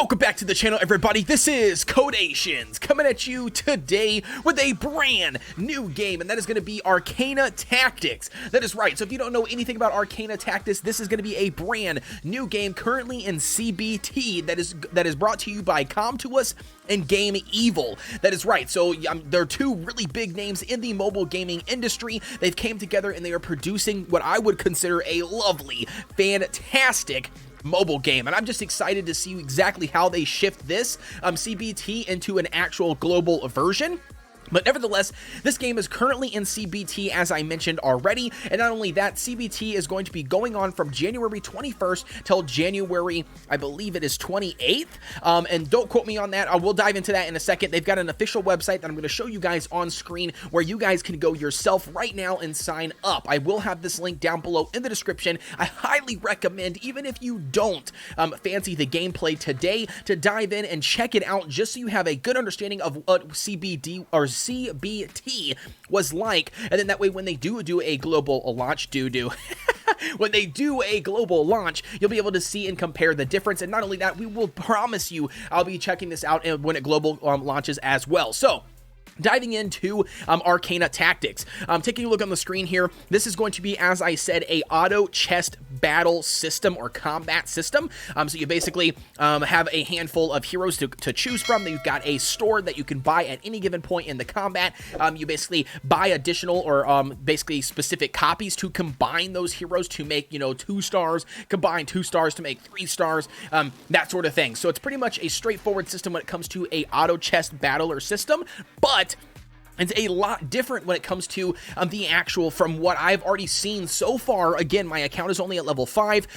Welcome back to the channel, everybody. This is Kodeations coming at you today with a brand new game, and that is going to be Arcana Tactics. That is right. So if you don't know anything about Arcana Tactics, this is going to be a brand new game currently in CBT that is brought to you by Com2us and Game Evil. That is right. So there are two really big names in the mobile gaming industry. They've came together and they are producing what I would consider a lovely, fantastic mobile game, and I'm just excited to see exactly how they shift this CBT into an actual global version. But nevertheless, this game is currently in CBT, as I mentioned already, and not only that, CBT is going to be going on from January 21st till January, I believe it is 28th, and don't quote me on that. I will dive into that in a second. They've got an official website that I'm going to show you guys on screen where you guys can go yourself right now and sign up. I will have this link down below in the description. I highly recommend, even if you don't fancy the gameplay today, to dive in and check it out just so you have a good understanding of what CBT was like, and then that way when they do a global launch, when they do a global launch, you'll be able to see and compare the difference. And not only that, we will promise you I'll be checking this out when it global launches as well. So diving into Arcana Tactics, taking a look on the screen here, this is going to be, as I said, a auto chest battle system or combat system. So you basically have a handful of heroes to choose from. You've got a store that you can buy at any given point in the combat. You basically buy additional or basically specific copies to combine those heroes to make, 2 stars, combine 2 stars to make 3 stars, that sort of thing. So it's pretty much a straightforward system when it comes to a auto chest battler system, but it's a lot different when it comes to the actual, from what I've already seen so far. Again, my account is only at level 5.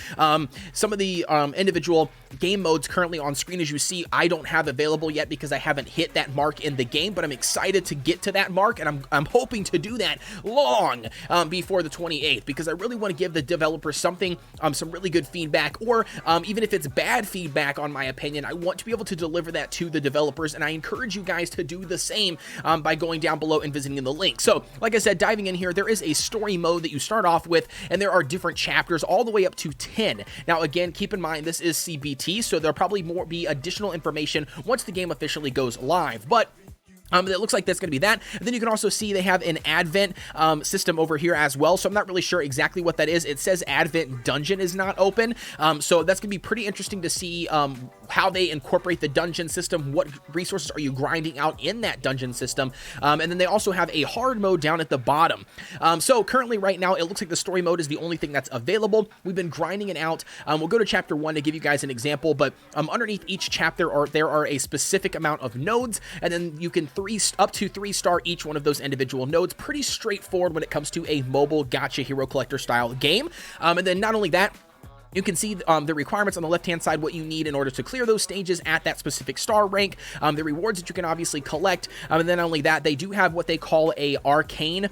Some of the individual game modes currently on screen, as you see, I don't have available yet because I haven't hit that mark in the game, but I'm excited to get to that mark, and I'm hoping to do that long before the 28th, because I really want to give the developers something, some really good feedback, or even if it's bad feedback on my opinion, I want to be able to deliver that to the developers, and I encourage you guys to do the same by going down below and visiting the link. So, like I said, diving in here, there is a story mode that you start off with, and there are different chapters all the way up to 10. Now, again, keep in mind, this is CBT, so there'll probably be additional information once the game officially goes live, but it looks like that's going to be that. And then you can also see they have an Advent system over here as well, so I'm not really sure exactly what that is. It says Advent Dungeon is not open, so that's going to be pretty interesting to see how they incorporate the dungeon system. What resources are you grinding out in that dungeon system? And then they also have a hard mode down at the bottom. So currently right now, it looks like the story mode is the only thing that's available. We've been grinding it out. We'll go to chapter 1 to give you guys an example, but underneath each chapter there are a specific amount of nodes, and then you can up to 3-star each one of those individual nodes. Pretty straightforward when it comes to a mobile gacha hero collector style game. And then not only that, you can see the requirements on the left-hand side, what you need in order to clear those stages at that specific star rank, the rewards that you can obviously collect, and then not only that, they do have what they call a arcane,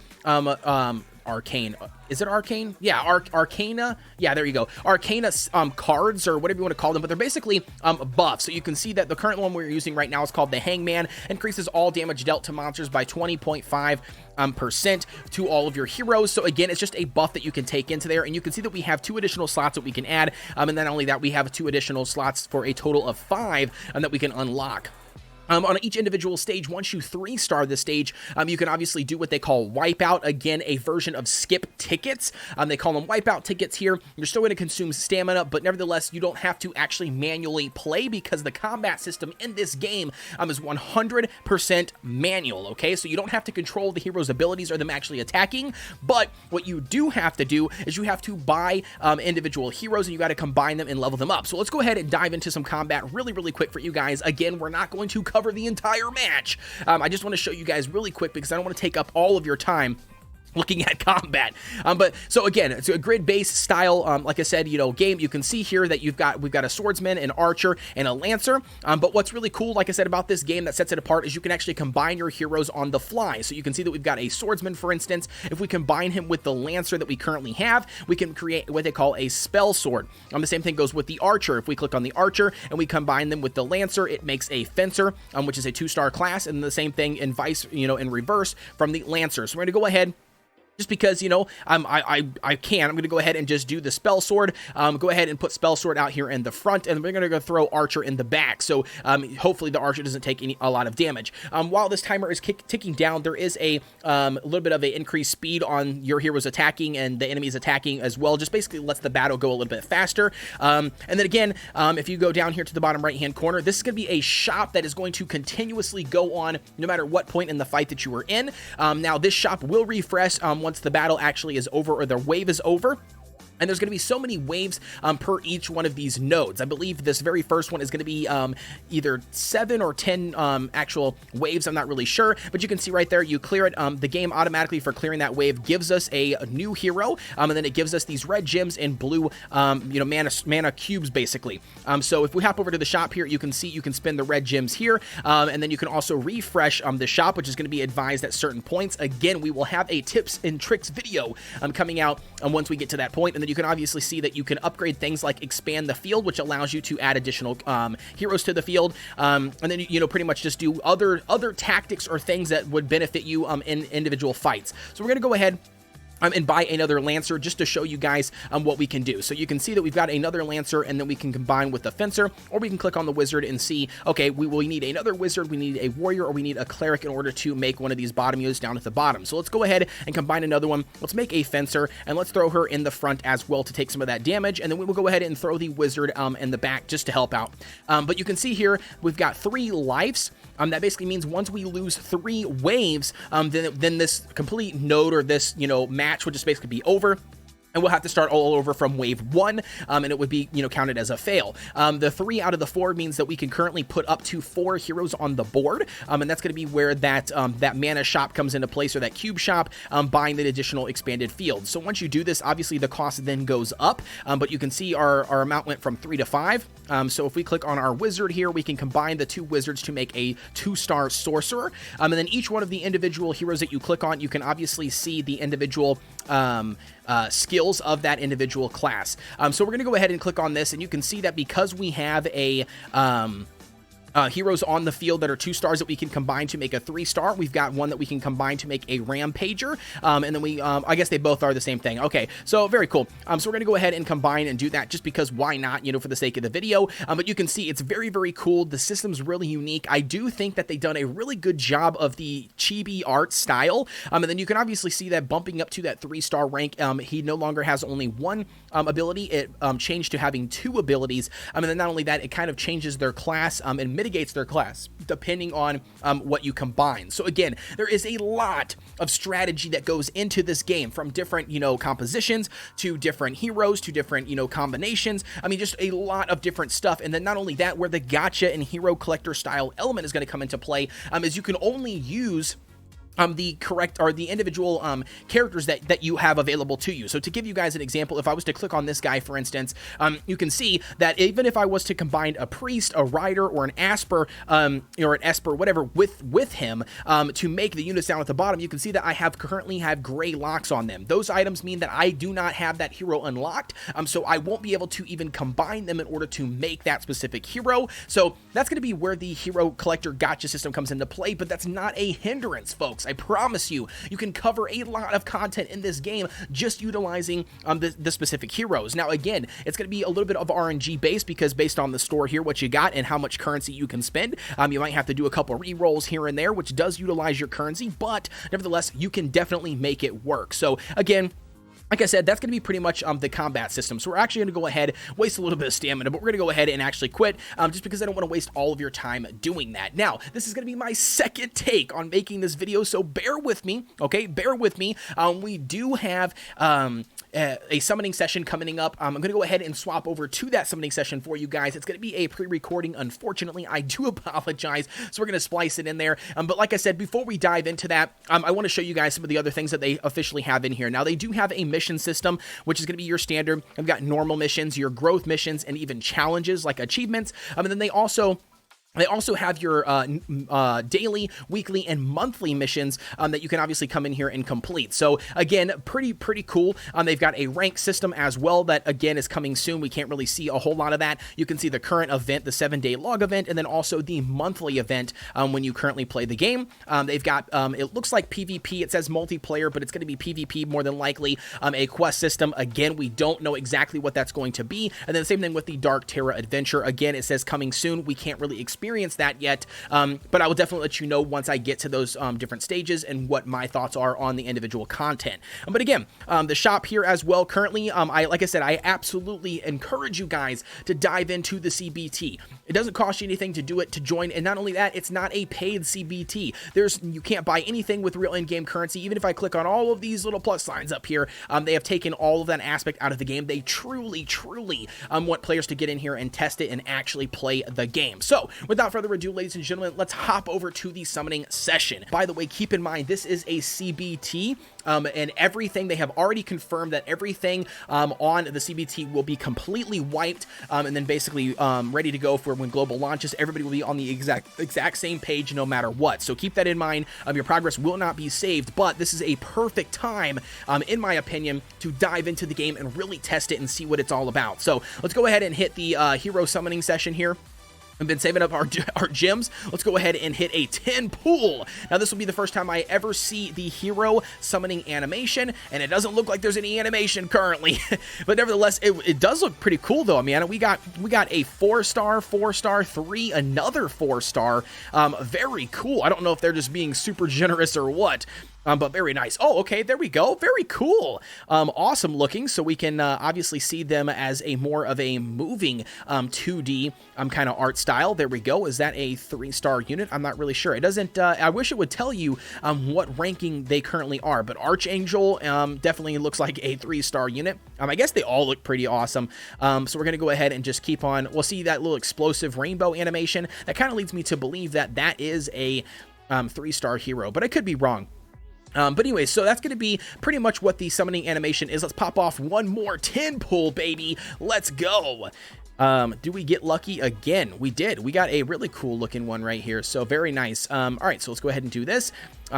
is it Arcane? Yeah, Arcana. Yeah, there you go. Arcana cards, or whatever you want to call them, but they're basically buffs. So you can see that the current one we're using right now is called the Hangman. Increases all damage dealt to monsters by 20.5% to all of your heroes. So again, it's just a buff that you can take into there, and you can see that we have 2 additional slots that we can add, and not only that, we have 2 additional slots for a total of 5 that we can unlock. On each individual stage, once you 3-star the stage, you can obviously do what they call wipeout. Again, a version of skip tickets. They call them wipeout tickets here. You're still going to consume stamina, but nevertheless, you don't have to actually manually play because the combat system in this game is 100% manual, okay? So you don't have to control the hero's abilities or them actually attacking, but what you do have to do is you have to buy individual heroes, and you got to combine them and level them up. So let's go ahead and dive into some combat really, really quick for you guys. Again, we're not going to cover the entire match. I just want to show you guys really quick because I don't want to take up all of your time looking at combat. But so again, it's a grid-based style, like I said, game. You can see here that we've got a swordsman, an archer, and a lancer. But what's really cool, like I said, about this game that sets it apart is you can actually combine your heroes on the fly. So you can see that we've got a swordsman, for instance. If we combine him with the lancer that we currently have, we can create what they call a spell sword. The same thing goes with the archer. If we click on the archer and we combine them with the lancer, it makes a fencer, which is a 2-star class, and the same thing in in reverse from the lancer. So we're going to go ahead just because, you know, I'm going to go ahead and just do the spell sword, go ahead and put spell sword out here in the front, and we're going to go throw archer in the back. So hopefully the archer doesn't take a lot of damage. While this timer is ticking down, there is a little bit of an increased speed on your heroes attacking and the enemies attacking as well. Just basically lets the battle go a little bit faster. And then again, if you go down here to the bottom right hand corner, this is going to be a shop that is going to continuously go on no matter what point in the fight that you are in. Now this shop will refresh once the battle actually is over, or the wave is over. And there's going to be so many waves per each one of these nodes. I believe this very first one is going to be either 7 or 10 actual waves. I'm not really sure, but you can see right there, you clear it. The game automatically for clearing that wave gives us a new hero, and then it gives us these red gems and blue, mana cubes basically. So if we hop over to the shop here, you can see you can spend the red gems here, and then you can also refresh the shop, which is going to be advised at certain points. Again, we will have a tips and tricks video coming out once we get to that point, and then you can obviously see that you can upgrade things like expand the field, which allows you to add additional heroes to the field, and then pretty much just do other tactics or things that would benefit you in individual fights. So we're gonna go ahead and buy another Lancer just to show you guys what we can do. So you can see that we've got another Lancer, and then we can combine with the Fencer, or we can click on the Wizard and see, okay, we need another Wizard, we need a Warrior, or we need a Cleric in order to make one of these bottom units down at the bottom. So let's go ahead and combine another one. Let's make a Fencer, and let's throw her in the front as well to take some of that damage, and then we will go ahead and throw the Wizard in the back just to help out. But you can see here, we've got 3 lives. That basically means once we lose 3 waves, then this complete node, or this, match would just basically be over. And we'll have to start all over from wave 1, and it would be, counted as a fail. The 3 out of the 4 means that we can currently put up to 4 heroes on the board, and that's going to be where that mana shop comes into place, or that cube shop, buying the additional expanded field. So once you do this, obviously the cost then goes up, but you can see our amount went from 3 to 5. So if we click on our wizard here, we can combine the 2 wizards to make a 2-star sorcerer, and then each one of the individual heroes that you click on, you can obviously see the individual skills of that individual class. So we're going to go ahead and click on this, and you can see that because we have a heroes on the field that are 2 stars that we can combine to make a 3-star. We've got one that we can combine to make a Rampager, and then we, I guess they both are the same thing. Okay, so very cool. So we're going to go ahead and combine and do that just because why not, for the sake of the video. But you can see it's very, very cool. The system's really unique. I do think that they've done a really good job of the chibi art style, and then you can obviously see that bumping up to that 3-star rank, he no longer has only 1 ability. It changed to having 2 abilities, and then not only that, it kind of changes their class and mitigates their class depending on what you combine. So again, there is a lot of strategy that goes into this game, from different compositions to different heroes to different combinations. I mean, just a lot of different stuff. And then not only that, where the gacha and hero collector style element is going to come into play, is you can only use the correct, or the individual characters that you have available to you. So to give you guys an example, if I was to click on this guy, for instance, you can see that even if I was to combine a priest, a rider, or an asper, or an esper, whatever, with him to make the units down at the bottom, you can see that I currently have gray locks on them. Those items mean that I do not have that hero unlocked, so I won't be able to even combine them in order to make that specific hero. So that's going to be where the hero collector gacha system comes into play, but that's not a hindrance, folks. I promise you, you can cover a lot of content in this game just utilizing the specific heroes. Now, again, it's going to be a little bit of RNG based, because based on the store here, what you got and how much currency you can spend, you might have to do a couple re-rolls here and there, which does utilize your currency, but nevertheless, you can definitely make it work. So again, like I said, that's going to be pretty much the combat system. So we're actually going to go ahead, waste a little bit of stamina, but we're going to go ahead and actually quit, just because I don't want to waste all of your time doing that. Now, this is going to be my second take on making this video, so bear with me, okay? Bear with me. We do have a summoning session coming up. I'm going to go ahead and swap over to that summoning session for you guys. It's going to be a pre-recording, unfortunately. I do apologize, so we're going to splice it in there. But like I said, before we dive into that, I want to show you guys some of the other things that they officially have in here. Now, they do have a mission system, which is going to be your standard. I've got normal missions, your growth missions, and even challenges like achievements. And then they also They also have your daily, weekly, and monthly missions that you can obviously come in here and complete. So again, pretty cool. They've got a rank system as well that again is coming soon. We can't really see a whole lot of that. You can see the current event, the 7-day log event, and then also the monthly event when you currently play the game. They've got, it looks like PvP. It says multiplayer, but it's going to be PvP more than likely. A quest system. Again, we don't know exactly what that's going to be. And then the same thing with the Dark Terra adventure. Again, it says coming soon. We can't really experience that yet, but I will definitely let you know once I get to those different stages and what my thoughts are on the individual content. But again, the shop here as well currently, like I said, I absolutely encourage you guys to dive into the CBT. It doesn't cost you anything to do it, to join, and not only that, it's not a paid CBT. You can't buy anything with real in-game currency. Even if I click on all of these little plus signs up here, they have taken all of that aspect out of the game. They truly want players to get in here and test it and actually play the game. So without further ado, ladies and gentlemen, let's hop over to the summoning session. By the way, keep in mind, this is a CBT, and everything, they have already confirmed that everything on the CBT will be completely wiped, and then basically ready to go for when global launches. Everybody will be on the exact same page no matter what. So keep that in mind. Your progress will not be saved, but this is a perfect time, in my opinion, to dive into the game and really test it and see what it's all about. So let's go ahead and hit the hero summoning session here. I've been saving up our gems. Let's go ahead and hit a 10 pool. Now, this will be the first time I ever see the hero summoning animation, and it doesn't look like there's any animation currently. But nevertheless, it does look pretty cool, though. I mean, we got a 4-star, 4-star, 3, another 4-star. Very cool. I don't know if they're just being super generous or what. But very nice. Oh, okay, there we go. Very cool. Awesome looking. So we can obviously see them as a more of a moving 2D kind of art style. There we go. Is that a 3-star unit? I'm not really sure. It doesn't, I wish it would tell you what ranking they currently are, but Archangel definitely looks like a 3-star unit. I guess they all look pretty awesome. So we're going to go ahead and just keep on. We'll see that little explosive rainbow animation. That kind of leads me to believe that that is a 3-star hero, but I could be wrong. But anyway, so that's going to be pretty much what the summoning animation is. Let's pop off one more 10 pull, baby. Let's go. Do we get lucky again? We did. We got a really cool looking one right here. So very nice. All right, so let's go ahead and do this.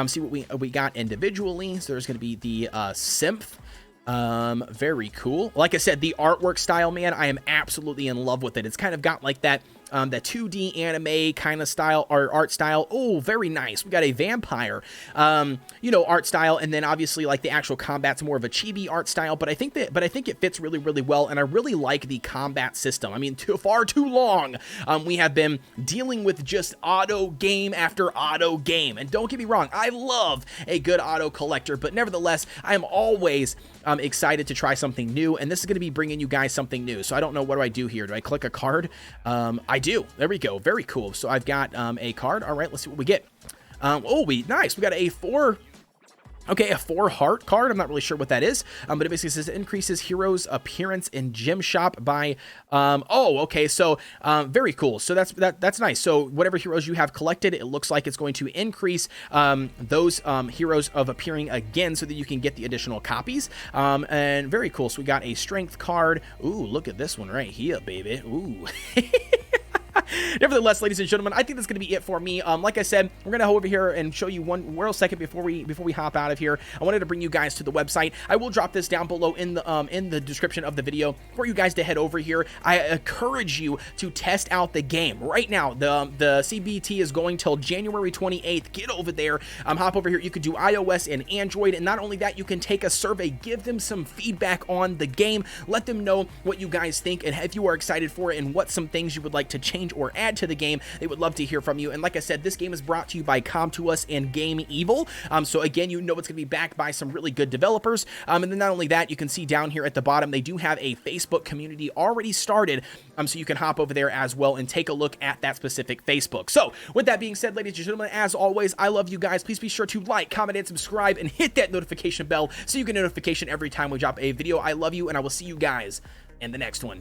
See what we got individually. So there's going to be the Symph. Very cool. Like I said, the artwork style, man, I am absolutely in love with it. It's kind of got like that the 2D anime kind of style or art style. Oh, very nice. We got a vampire, art style, and then obviously like the actual combat's more of a chibi art style. But I think it fits really well, and I really like the combat system. I mean, far too long, we have been dealing with just auto game after auto game, and don't get me wrong, I love a good auto collector, but nevertheless, I am always excited to try something new, and this is going to be bringing you guys something new. So I don't know, what do I do here? Do I click a card? I do. There we go. Very cool. So I've got a card. All right, let's see what we get. Nice. We got a 4 heart card. I'm not really sure what that is, but it basically says it increases heroes' appearance in gem shop by, so very cool. So that's nice. So whatever heroes you have collected, it looks like it's going to increase those heroes of appearing again so that you can get the additional copies, and very cool. So we got a strength card. Ooh, look at this one right here, baby. Ooh. Nevertheless, ladies and gentlemen, I think that's going to be it for me. Like I said, we're going to go over here and show you one real second before we hop out of here. I wanted to bring you guys to the website. I will drop this down below in the description of the video for you guys to head over here. I encourage you to test out the game right now. The CBT is going till January 28th. Get over there. Hop over here. You could do iOS and Android, and not only that, you can take a survey, give them some feedback on the game, let them know what you guys think and if you are excited for it and what some things you would like to change or add to the game. They would love to hear from you. And like I said, this game is brought to you by Com2Us and Game Evil. So again, you know it's going to be backed by some really good developers. And then not only that, you can see down here at the bottom, they do have a Facebook community already started. So you can hop over there as well and take a look at that specific Facebook. So with that being said, ladies and gentlemen, as always, I love you guys. Please be sure to like, comment, and subscribe, and hit that notification bell so you get notification every time we drop a video. I love you, and I will see you guys in the next one.